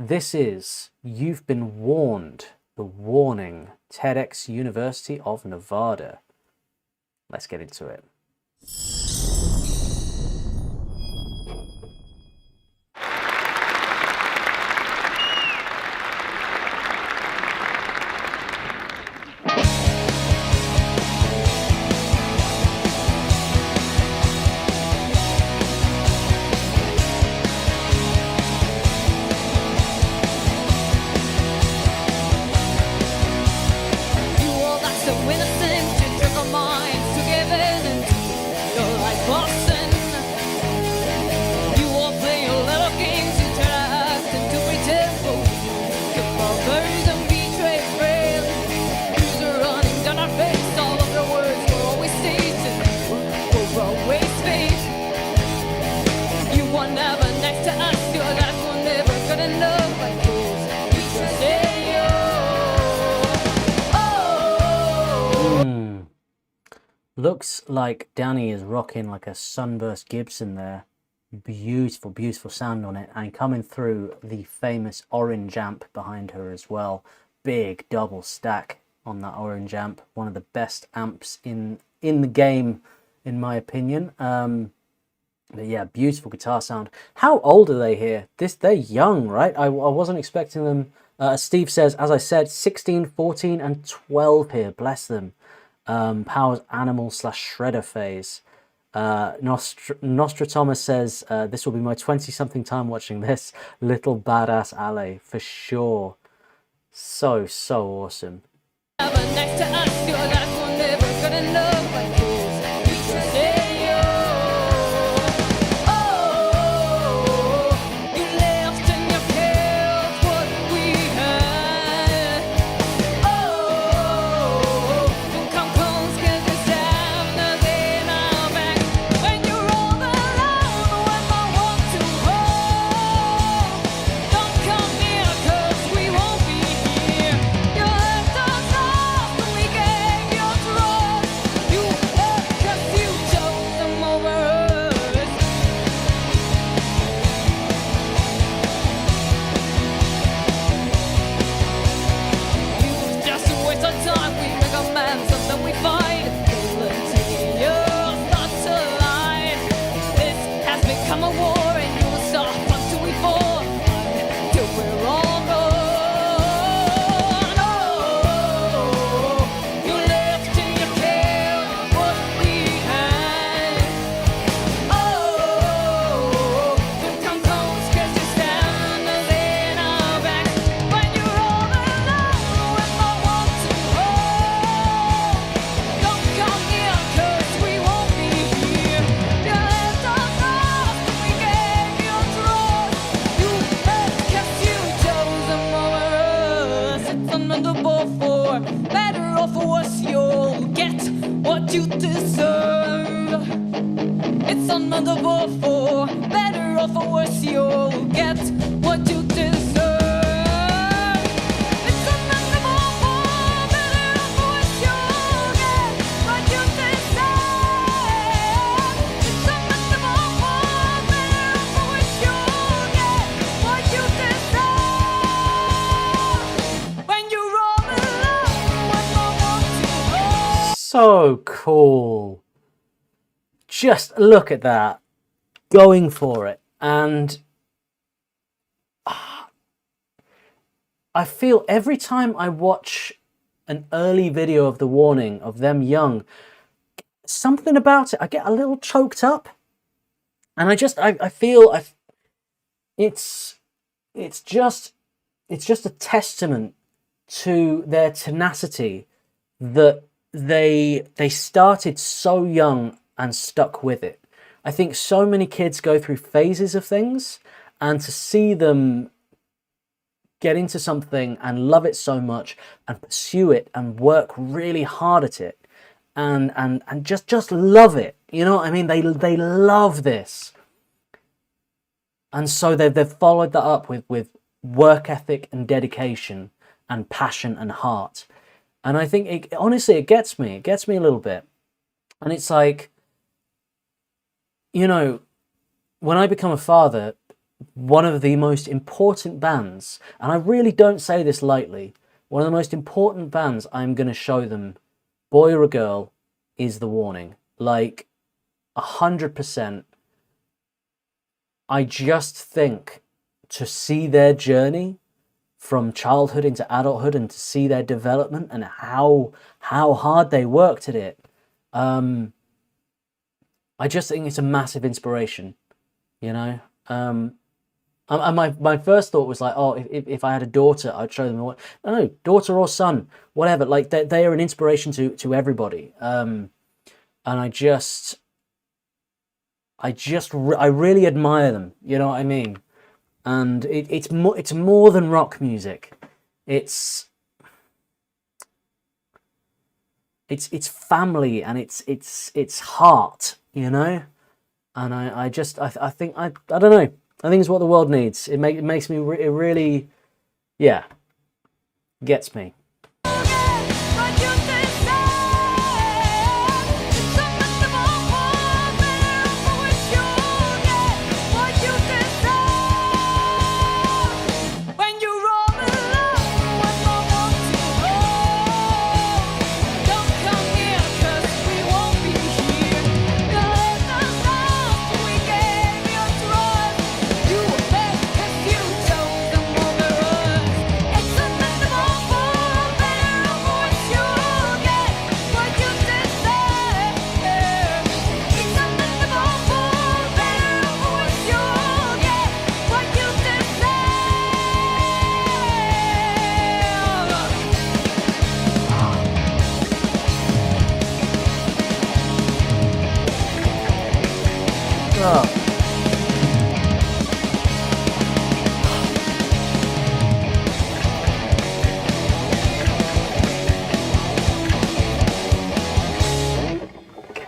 This is You've Been Warned, the warning, TEDx University of Nevada. Let's get into it. Looks like Danny is rocking like a sunburst Gibson there. Beautiful, beautiful sound on it. And coming through the famous orange amp behind her as well. Big double stack on that orange amp. One of the best amps in the game, in my opinion. But yeah, beautiful guitar sound. How old are they here? They're young, right? I wasn't expecting them. Steve says, as I said, 16, 14 and 12 here. Bless them. Powers Animal / Shredder phase. Nostradamus says, this will be my 20-something time watching this. Little badass alley, for sure. So awesome. You deserve. It's another war for better or for worse. You'll get what you deserve. It's another war for better or for worse. You'll get what you deserve. It's another war for better or for worse. You'll get what you deserve. When you're all alone, when no one to hold. So cool. Just look at that. Going for it. And I feel every time I watch an early video of the warning of them young, something about it, I get a little choked up. And I feel it's just a testament to their tenacity that they started so young and stuck with it. I think so many kids go through phases of things, and to see them get into something and love it so much and pursue it and work really hard at it and just love it. You know what I mean? They love this. And so they've followed that up with work ethic and dedication and passion and heart. And I think, honestly, it gets me. It gets me a little bit. And it's like, you know, when I become a father, one of the most important bands, and I really don't say this lightly, one of the most important bands I'm going to show them, boy or a girl, is The Warning. Like, 100%. I just think to see their journey from childhood into adulthood and to see their development and how hard they worked at it, I just think it's a massive inspiration, you know? And my first thought was like, oh, if I had a daughter, I'd show them what. No, daughter or son, whatever. Like they are an inspiration to everybody. And I really admire them. You know what I mean? And it's more than rock music. It's family and it's heart. You know? And I think I don't know. I think it's what the world needs. It makes me it really, yeah, gets me.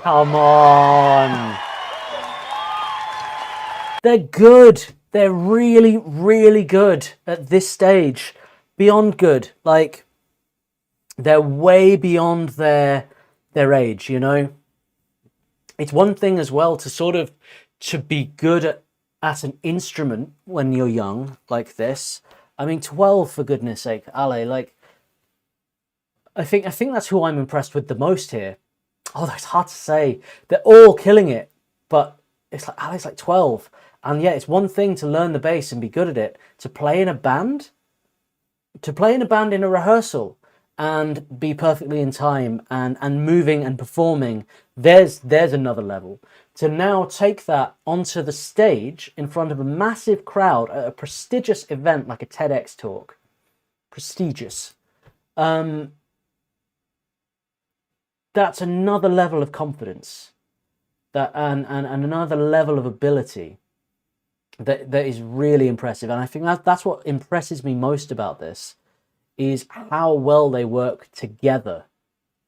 Come on. They're good. They're really, really good at this stage. Beyond good. Like, they're way beyond their age, you know? It's one thing as well to be good at an instrument when you're young, like this. I mean, 12, for goodness sake, Ale, like, I think that's who I'm impressed with the most here. Oh, that's hard to say. They're all killing it, but it's like Ale's like 12, and yeah, it's one thing to learn the bass and be good at it. To play in a band in a rehearsal and be perfectly in time and moving and performing. There's another level. To now take that onto the stage in front of a massive crowd at a prestigious event like a TEDx talk, prestigious. That's another level of confidence, that and another level of ability that is really impressive. And I think that's what impresses me most about this, is how well they work together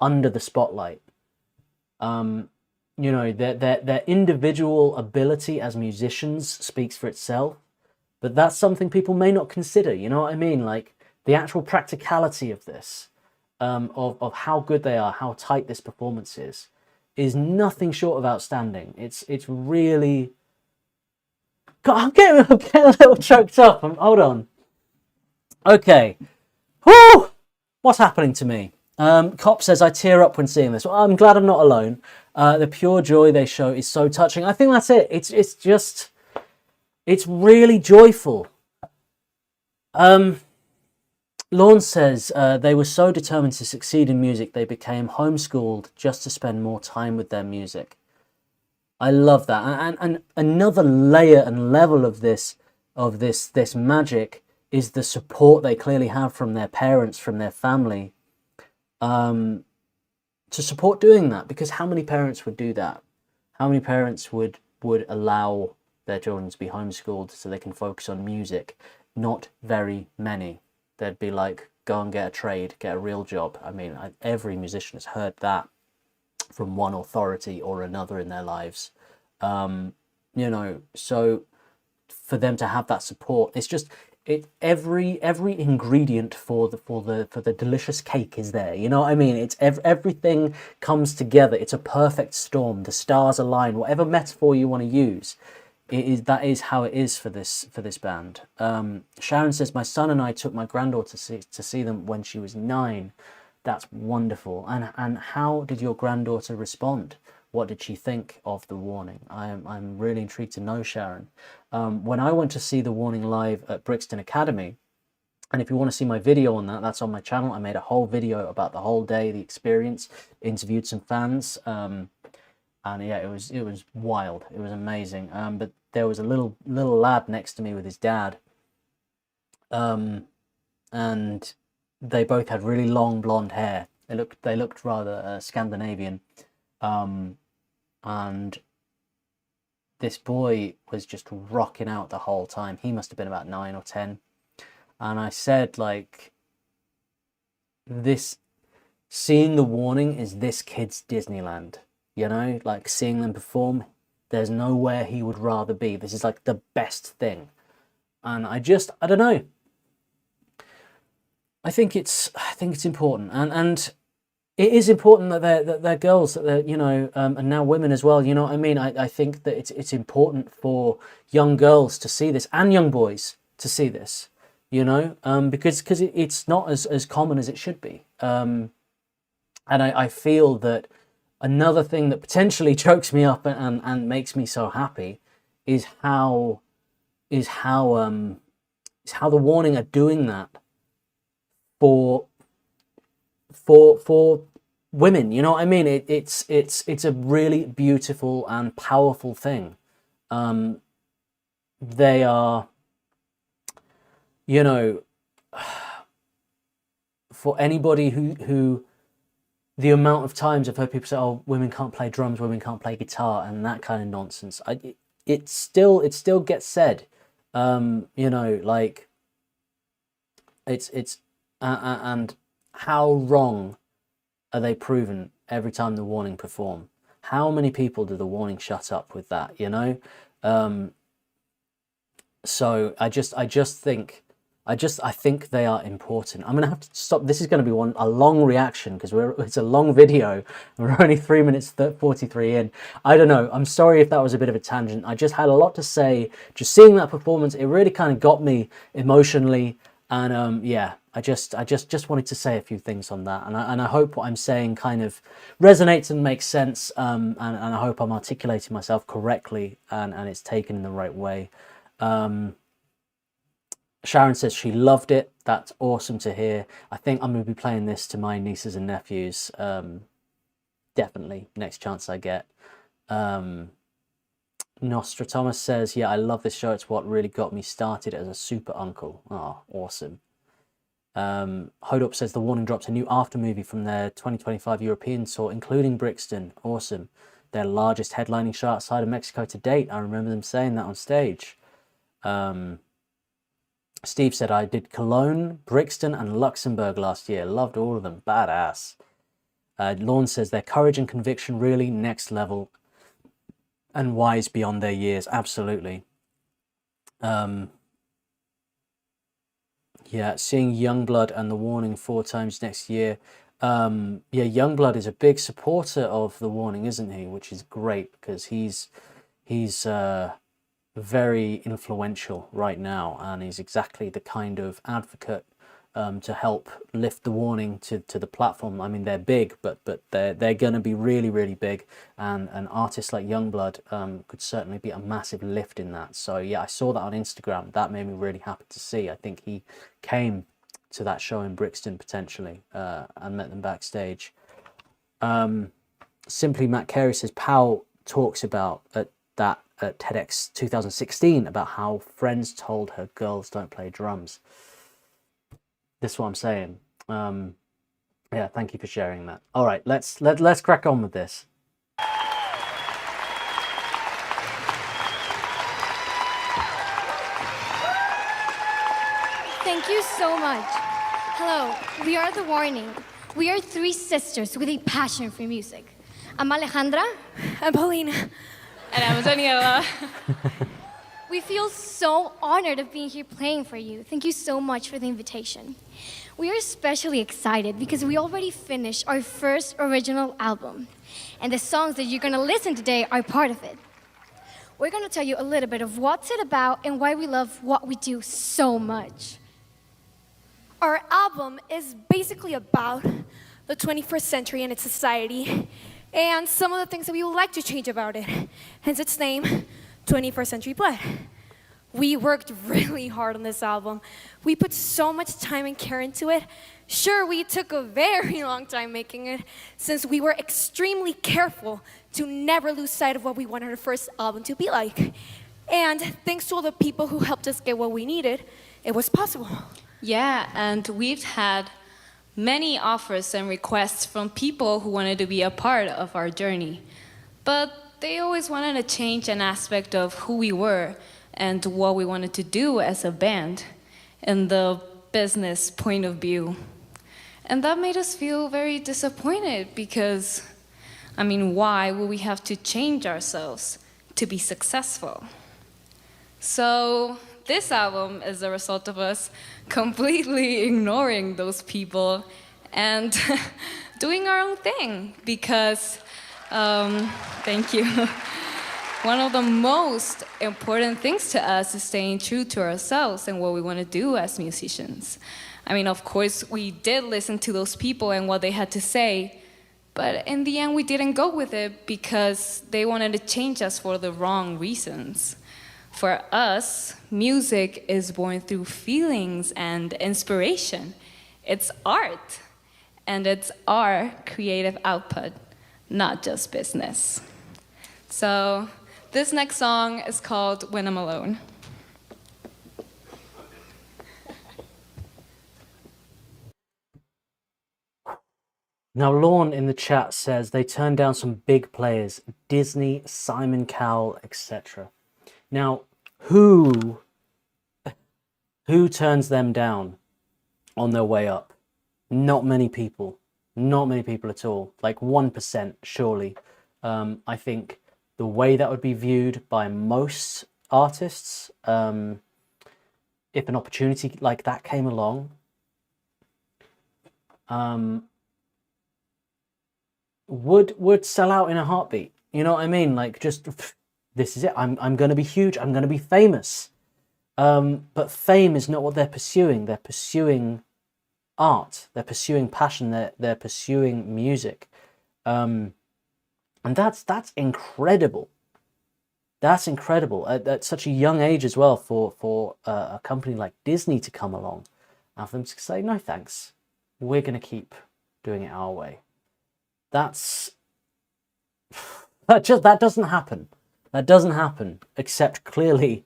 under the spotlight. You know, their individual ability as musicians speaks for itself, but that's something people may not consider. You know what I mean? Like, the actual practicality of this. Of how good they are, how tight this performance is nothing short of outstanding. It's really. God, I'm getting a little choked up. Hold on. Okay. Whew! What's happening to me? Cop says I tear up when seeing this. Well, I'm glad I'm not alone. The pure joy they show is so touching. I think that's it. It's really joyful. Lorne says they were so determined to succeed in music they became homeschooled just to spend more time with their music. I love that. And another layer and level of this magic is the support they clearly have from their parents, from their family, to support doing that. Because how many parents would do that? How many parents would allow their children to be homeschooled so they can focus on music? Not very many. They'd be like, go and get a trade, get a real job. I mean, every musician has heard that from one authority or another in their lives. You know, so for them to have that support, it's just every ingredient for the delicious cake is there. You know what I mean? It's everything comes together. It's a perfect storm. The stars align. Whatever metaphor you want to use, that is how it is for this band. Sharon says, my son and I took my granddaughter to see them when she was 9. That's wonderful. And how did your granddaughter respond? What did she think of The Warning? I'm really intrigued to know, Sharon. When I went to see The Warning live at Brixton Academy, and if you want to see my video on that, that's on my channel. I made a whole video about the whole day, the experience, interviewed some fans, and yeah, it was wild. It was amazing. But there was a little lad next to me with his dad, and they both had really long blonde hair. They looked rather Scandinavian, and this boy was just rocking out the whole time. He must have been about 9 or 10. And I said, like, seeing The Warning is this kid's Disneyland, you know, like seeing them perform, there's nowhere he would rather be. This is like the best thing. And I don't know. I think it's important, and it is important that they're girls, that they're, you know, and now women as well. You know what I mean? I think that it's important for young girls to see this, and young boys to see this. You know, because it's not as common as it should be. And I feel that another thing that potentially chokes me up and makes me so happy is how The Warning are doing that for women. You know what I mean? It's a really beautiful and powerful thing. They are, you know, for anybody who the amount of times I've heard people say, oh, women can't play drums, women can't play guitar, and that kind of nonsense. It still gets said, you know, like it's and how wrong are they proven every time The Warning perform? How many people do The Warning shut up with that, you know? So I think they are important. I'm gonna have to stop. This is going to be a long reaction because it's a long video. We're only 3 minutes 43 in. I don't know. I'm sorry if that was a bit of a tangent. I just had a lot to say. Just seeing that performance, it really kind of got me emotionally. And yeah, I just wanted to say a few things on that. And I hope what I'm saying kind of resonates and makes sense. And I hope I'm articulating myself correctly and it's taken in the right way. Sharon says she loved it. That's awesome to hear. I think I'm going to be playing this to my nieces and nephews. Definitely, next chance I get. Nostradamus says, yeah, I love this show. It's what really got me started as a super uncle. Oh, awesome. Hodup says The Warning dropped a new after movie from their 2025 European tour, including Brixton. Awesome. Their largest headlining show outside of Mexico to date. I remember them saying that on stage. Steve said, I did Cologne, Brixton, and Luxembourg last year. Loved all of them. Badass. Lorne says, their courage and conviction really next level and wise beyond their years. Absolutely. Yeah, seeing Youngblood and The Warning 4 times next year. Yeah, Youngblood is a big supporter of The Warning, isn't he? Which is great because he's very influential right now, and he's exactly the kind of advocate to help lift The Warning to the platform. I mean, they're big, but they're going to be really, really big, and an artist like Youngblood could certainly be a massive lift in that. So yeah, I saw that on Instagram. That made me really happy to see. I think he came to that show in Brixton potentially and met them backstage. Simply Matt Carey says Powell talks about at TEDx 2016 about how friends told her girls don't play drums. This is what I'm saying. Yeah, thank you for sharing that. All right, let's crack on with this. Thank you so much. Hello, we are The Warning. We are 3 sisters with a passion for music. I'm Alejandra. I'm Pauline. And I'm Daniela. We feel so honored of being here playing for you. Thank you so much for the invitation. We are especially excited because we already finished our first original album, and the songs that you're gonna listen today are part of it. we're going to tell you a little bit of what's it about and why we love what we do so much. Our album is basically about the 21st century and its society, and some of the things that we would like to change about it. Hence its name, 21st Century Blood. We worked really hard on this album. We put so much time and care into it. Sure, we took a very long time making it, since we were extremely careful to never lose sight of what we wanted our first album to be like. And thanks to all the people who helped us get what we needed, it was possible. Yeah, and we've had many offers and requests from people who wanted to be a part of our journey. But they always wanted to change an aspect of who we were and what we wanted to do as a band in the business point of view. And that made us feel very disappointed because, I mean, why would we have to change ourselves to be successful? So this album is the result of us completely ignoring those people and doing our own thing because, thank you. One of the most important things to us is staying true to ourselves and what we want to do as musicians. I mean, of course, we did listen to those people and what they had to say, but in the end, we didn't go with it because they wanted to change us for the wrong reasons. For us, music is born through feelings and inspiration. It's art, and it's our creative output, not just business. So this next song is called When I'm Alone. Now, Lorne in the chat says they turned down some big players, Disney, Simon Cowell, etc. Now, who turns them down on their way up? Not many people. Not many people at all. Like 1%, surely. I think the way that would be viewed by most artists, if an opportunity like that came along, would sell out in a heartbeat. You know what I mean? Like, just, this is it. I'm going to be huge. I'm going to be famous. But fame is not what they're pursuing. They're pursuing art. They're pursuing passion. They're pursuing music. And that's incredible. That's incredible at such a young age as well for a company like Disney to come along and for them to say, no thanks, we're going to keep doing it our way. That doesn't happen. That doesn't happen, except clearly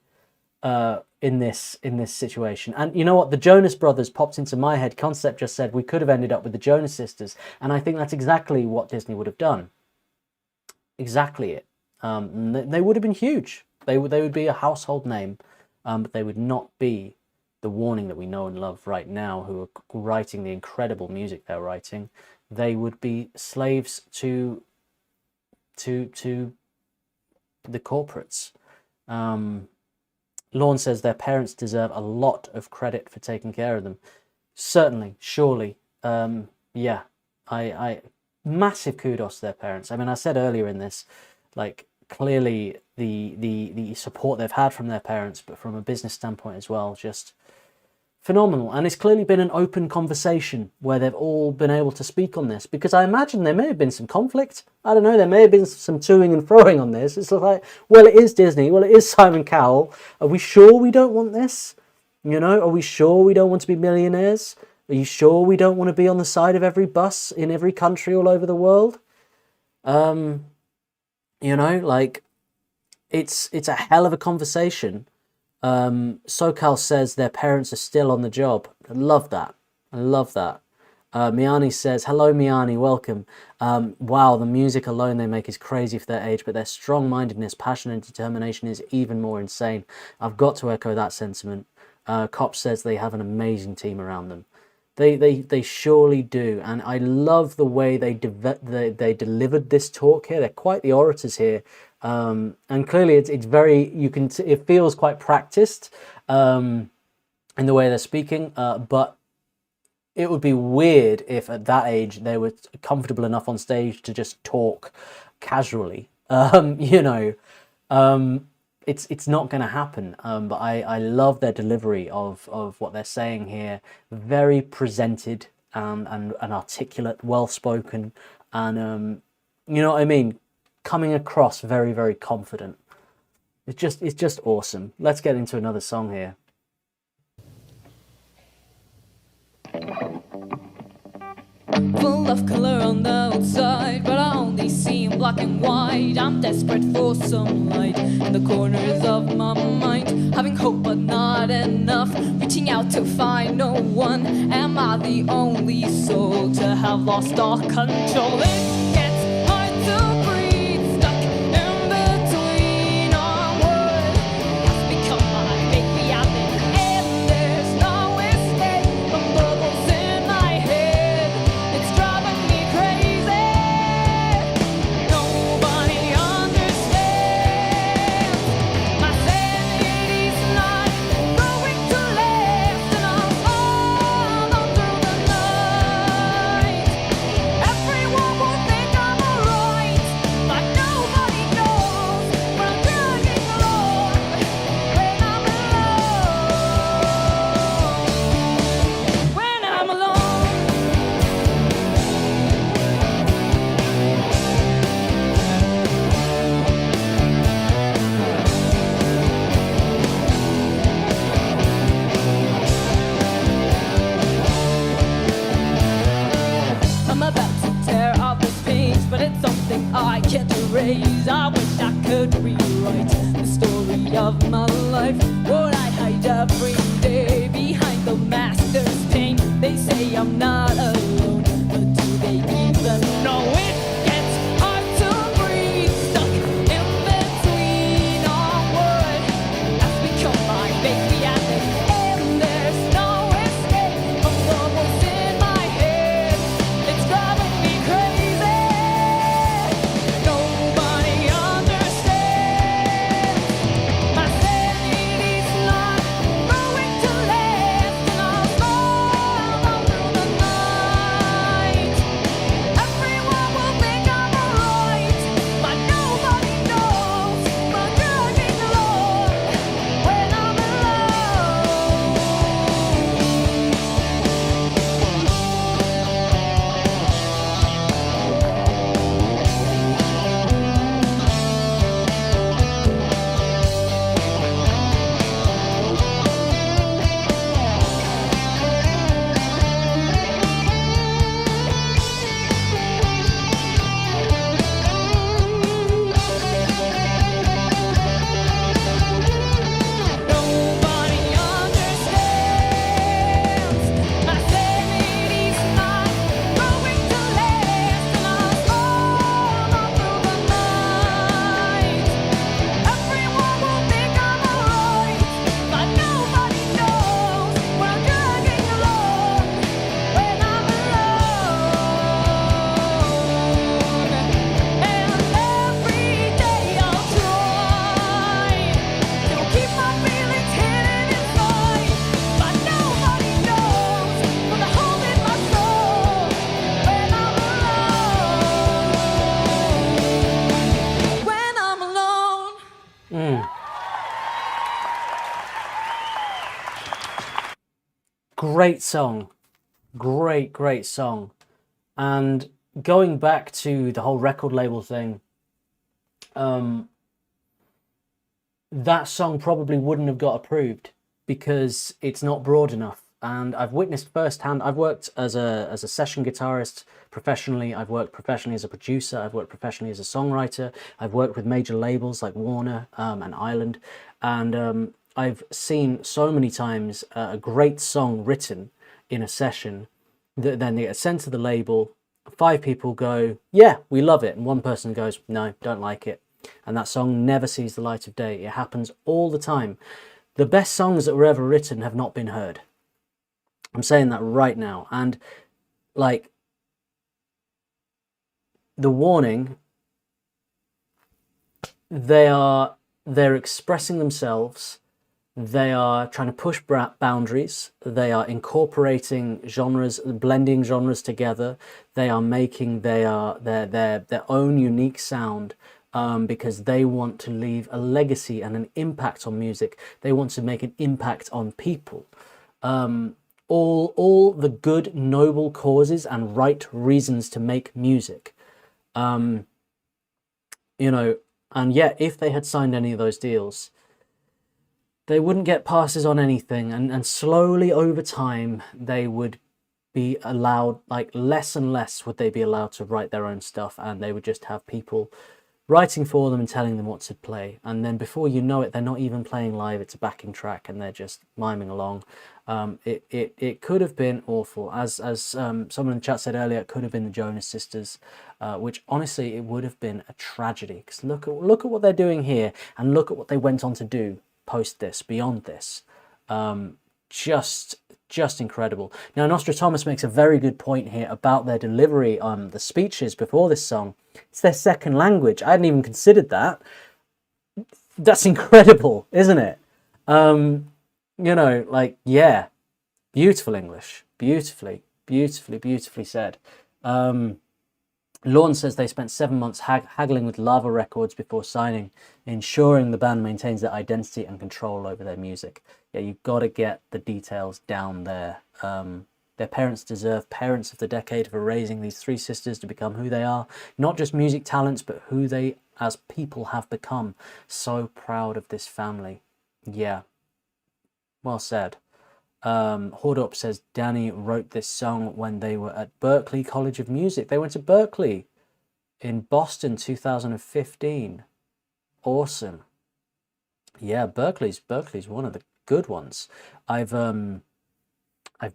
in this situation. And you know what? The Jonas Brothers popped into my head. Concept just said we could have ended up with the Jonas Sisters, and I think that's exactly what Disney would have done. Exactly it. They would have been huge. They would be a household name, but they would not be the Warning that we know and love right now, who are writing the incredible music they're writing. They would be slaves to the corporates. Lorne says their parents deserve a lot of credit for taking care of them. Certainly, surely. Yeah, I massive kudos to their parents. I mean, I said earlier in this, like, clearly the support they've had from their parents, but from a business standpoint as well, just phenomenal. And it's clearly been an open conversation where they've all been able to speak on this, because I imagine there may have been some conflict. I don't know, there may have been some toing and froing on this. It's like, well, it is Disney, well, it is Simon Cowell. Are we sure we don't want this? You know, are we sure we don't want to be millionaires? Are you sure we don't want to be on the side of every bus in every country all over the world? You know, like, it's a hell of a conversation. SoCal says their parents are still on the job. I love that. I love that. Miani says, hello Miani, welcome. Wow, the music alone they make is crazy for their age, but their strong-mindedness, passion and determination is even more insane. I've got to echo that sentiment. Cop says they have an amazing team around them. They surely do, and I love the way they delivered this talk here. They're quite the orators here, and clearly it's very, it feels quite practiced in the way they're speaking. But it would be weird if at that age they were comfortable enough on stage to just talk casually. You know, it's not going to happen. But I love their delivery of what they're saying here. Very presented, and articulate, well spoken, and you know what I mean, coming across very, very confident. It's just awesome. Let's get into another song here. Full of color on the outside, but I only see in black and white. I'm desperate for some light in the corners of my mind, having hope but not enough, reaching out to find no one. Am I the only soul to have lost all control? It gets hard to breathe, stuck in between our words. Has become my fake reality, and there's no escape from bubbles in my head. It's driving me crazy. Nobody understands. My sanity's not going to last, and I'll fall on through the night. Everyone will think I'm alright, but nobody knows when I'm dragging along, when I'm alone. When I'm alone. I'm about to tear up this page, but it's something I can't erase. I wish I could rewrite the story of my life. What I hide every day behind the mask, there's pain. They say I'm not alone, but do they even know it? Gets hard to breathe, stuck in between our words. Has become my fake reality, and there's no escape from the voice in my head. It's driving me crazy. Nobody understands. My sanity's not going to last, and I'll fall on through the night. Everyone will think I'm alright, but nobody knows I'm dragging along when I'm Nobody understands. My sanity's not going to last, and I'll fall on through the night. Everyone will think I'm alright, but nobody knows when I'm dragging along, when I'm alone. And every day I'll try to keep my feelings hidden inside, but nobody knows from the hole in my soul when I'm alone. When I'm alone. Great song. Great song. And going back to the whole record label thing, that song probably wouldn't have got approved because it's not broad enough. And I've witnessed firsthand. I've worked as a session guitarist professionally. I've worked professionally as a producer. I've worked professionally as a songwriter. I've worked with major labels like Warner and Island. And I've seen so many times a great song written in a session that then they get sent to the label. 5 people go, yeah, we love it. And one person goes, no, don't like it. And that song never sees the light of day. It happens all the time. The best songs that were ever written have not been heard. I'm saying that right now. And like The Warning, they're expressing themselves. They are trying to push boundaries. They are incorporating genres, blending genres together. They are making their own unique sound. because they want to leave a legacy and an impact on music. They want to make an impact on people. All the good, noble causes and right reasons to make music. You know, and yet if they had signed any of those deals, they wouldn't get passes on anything, and slowly over time they would be allowed, like less and less would they be allowed to write their own stuff, and they would just have people writing for them and telling them what to play. And then before you know it, they're not even playing live, it's a backing track and they're just miming along. It could have been awful. As someone in the chat said earlier, it could have been the Jonas Sisters, which honestly it would have been a tragedy, because look at what they're doing here, and look at what they went on to do post this, beyond this. Just incredible. Now, Nostradamus makes a very good point here about their delivery on the speeches before this song. It's their second language. I hadn't even considered that. That's incredible, isn't it? You know, like, yeah, beautiful English. Beautifully said. Lorne says they spent 7 months haggling with Lava Records before signing, ensuring the band maintains their identity and control over their music. Yeah, you've got to get the details down there. Their parents deserve Parents of the Decade for raising these three sisters to become who they are. Not just music talents, but who they as people have become. So proud of this family. Yeah, well said. Horde Up says Danny wrote this song when they were at Berklee College of Music. They went to Berklee in Boston 2015. Awesome. Yeah, Berklee's one of the good ones. I've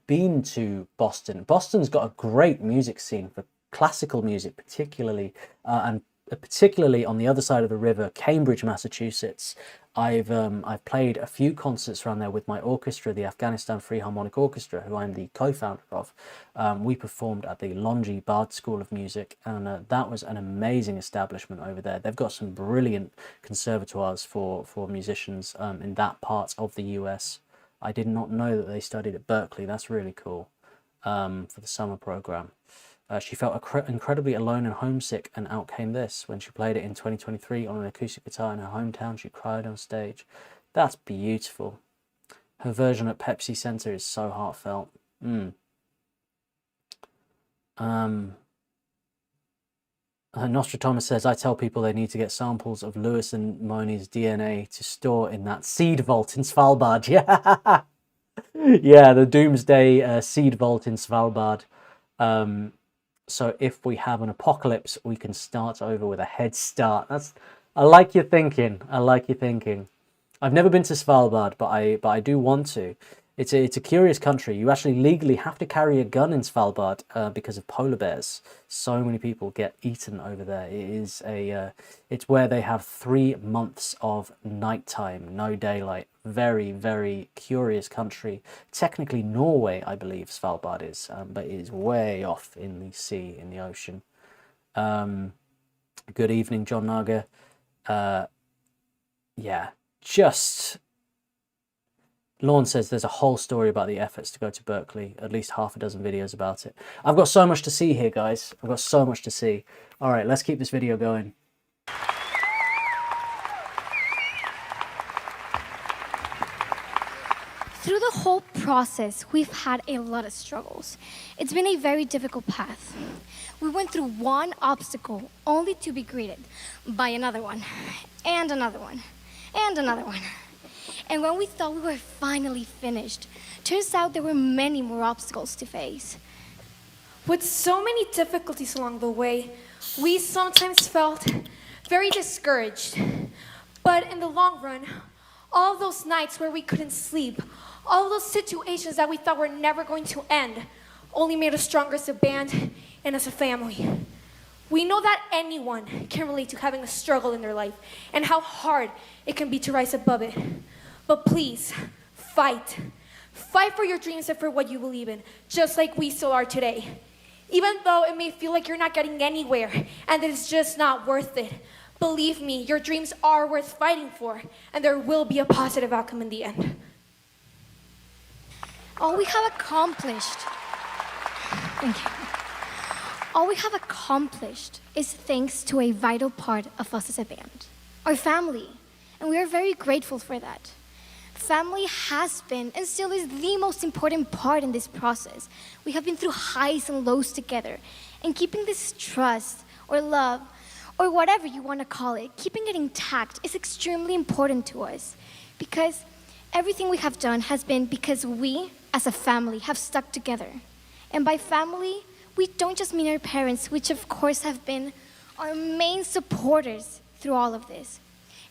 been to Boston. Boston's got a great music scene for classical music, particularly, and particularly on the other side of the river, Cambridge, Massachusetts. I've played a few concerts around there with my orchestra, the Afghanistan Free Harmonic Orchestra, who I'm the co-founder of. We performed at the Longy Bard School of Music, and that was an amazing establishment over there. They've got some brilliant conservatoires for musicians in that part of the US. I did not know that they studied at Berklee. That's really cool, for the summer program. She felt incredibly alone and homesick, and out came this. When she played it in 2023 on an acoustic guitar in her hometown, she cried on stage. That's beautiful. Her version at Pepsi Center is so heartfelt. Nostradamus says, I tell people they need to get samples of Lewis and Moni's DNA to store in that seed vault in Svalbard. Yeah, yeah, the Doomsday seed vault in Svalbard. So if we have an apocalypse, we can start over with a head start. I like your thinking. I like your thinking. I've never been to Svalbard, but I do want to. It's a curious country. You actually legally have to carry a gun in Svalbard because of polar bears. So many people get eaten over there. It's where they have 3 months of nighttime, no daylight. Very, very curious country. Technically Norway, I believe Svalbard is, but it is way off in the sea, in the ocean. Good evening, John Naga. Yeah, just... Lorne says there's a whole story about the efforts to go to Berklee, at least half a dozen videos about it. I've got so much to see here, guys. I've got so much to see. All right, let's keep this video going. Through the whole process, we've had a lot of struggles. It's been a very difficult path. We went through one obstacle only to be greeted by another one, and another one, and another one. And when we thought we were finally finished, turns out there were many more obstacles to face. With so many difficulties along the way, we sometimes felt very discouraged. But in the long run, all those nights where we couldn't sleep, all those situations that we thought were never going to end, only made us stronger as a band and as a family. We know that anyone can relate to having a struggle in their life and how hard it can be to rise above it. But please, fight. Fight for your dreams and for what you believe in, just like we still are today. Even though it may feel like you're not getting anywhere and that it's just not worth it, believe me, your dreams are worth fighting for, and there will be a positive outcome in the end. All we have accomplished, thank you. All we have accomplished is thanks to a vital part of us as a band, our family, and we are very grateful for that. Family has been and still is the most important part in this process. We have been through highs and lows together, and keeping this trust or love or whatever you want to call it, keeping it intact is extremely important to us because everything we have done has been because we, as a family, have stuck together. And by family, we don't just mean our parents, which of course have been our main supporters through all of this.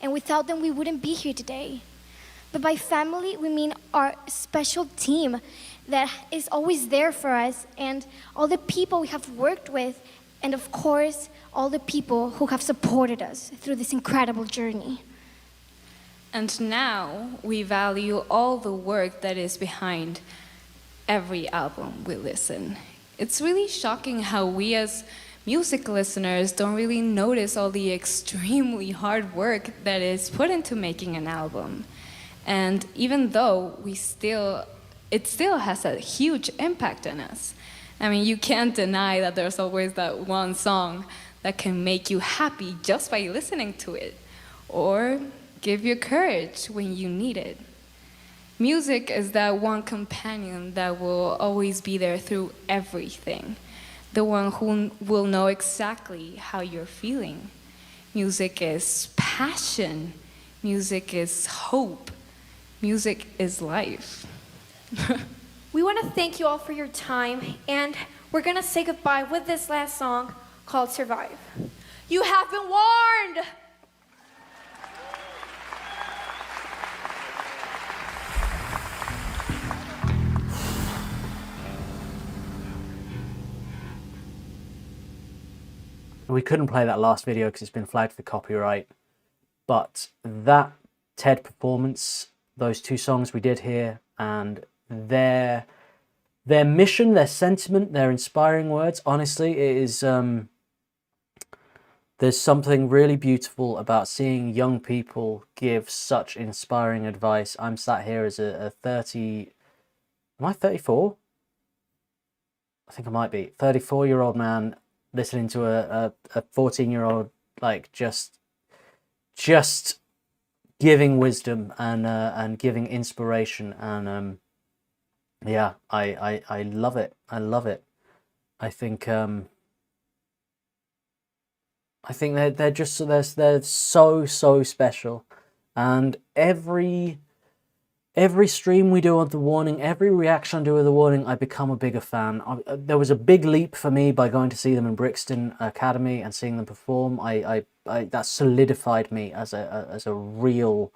And without them, we wouldn't be here today. But by family, we mean our special team that is always there for us and all the people we have worked with and of course, all the people who have supported us through this incredible journey. And now we value all the work that is behind every album we listen. It's really shocking how we as music listeners don't really notice all the extremely hard work that is put into making an album. And even though it still has a huge impact on us. I mean, you can't deny that there's always that one song that can make you happy just by listening to it, or give you courage when you need it. Music is that one companion that will always be there through everything, the one who will know exactly how you're feeling. Music is passion. Music is hope. Music is life. We want to thank you all for your time, and we're going to say goodbye with this last song called Survive. You have been warned! We couldn't play that last video because it's been flagged for copyright, but that TED performance, those two songs we did here, and their mission, their sentiment, their inspiring words, honestly, it is there's something really beautiful about seeing young people give such inspiring advice. I'm sat here as a 30, am I 34? I think I might be 34-year-old man listening to a 14-year-old like just giving wisdom and giving inspiration, and yeah, I love it. I love it. I think they're just they're so special, and every stream we do on The Warning, every reaction I do with The Warning, I become a bigger fan. There was a big leap for me by going to see them in Brixton Academy and seeing them perform. I that solidified me as a real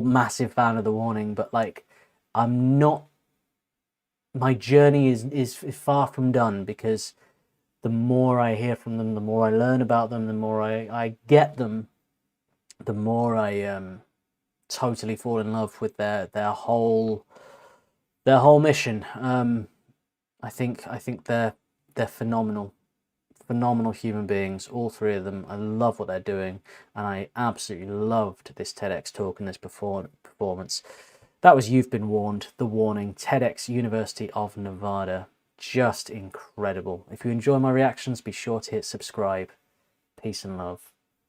massive fan of The Warning. But like, I'm not. My journey is far from done, because the more I hear from them, the more I learn about them, the more I get them, the more I totally fall in love with their whole mission. I think they're phenomenal human beings, all three of them. I love what they're doing, and I absolutely loved this TEDx talk and this performance. That was You've Been Warned, The Warning, TEDx University of Nevada. Just incredible. If you enjoy my reactions, be sure to hit subscribe. Peace and love.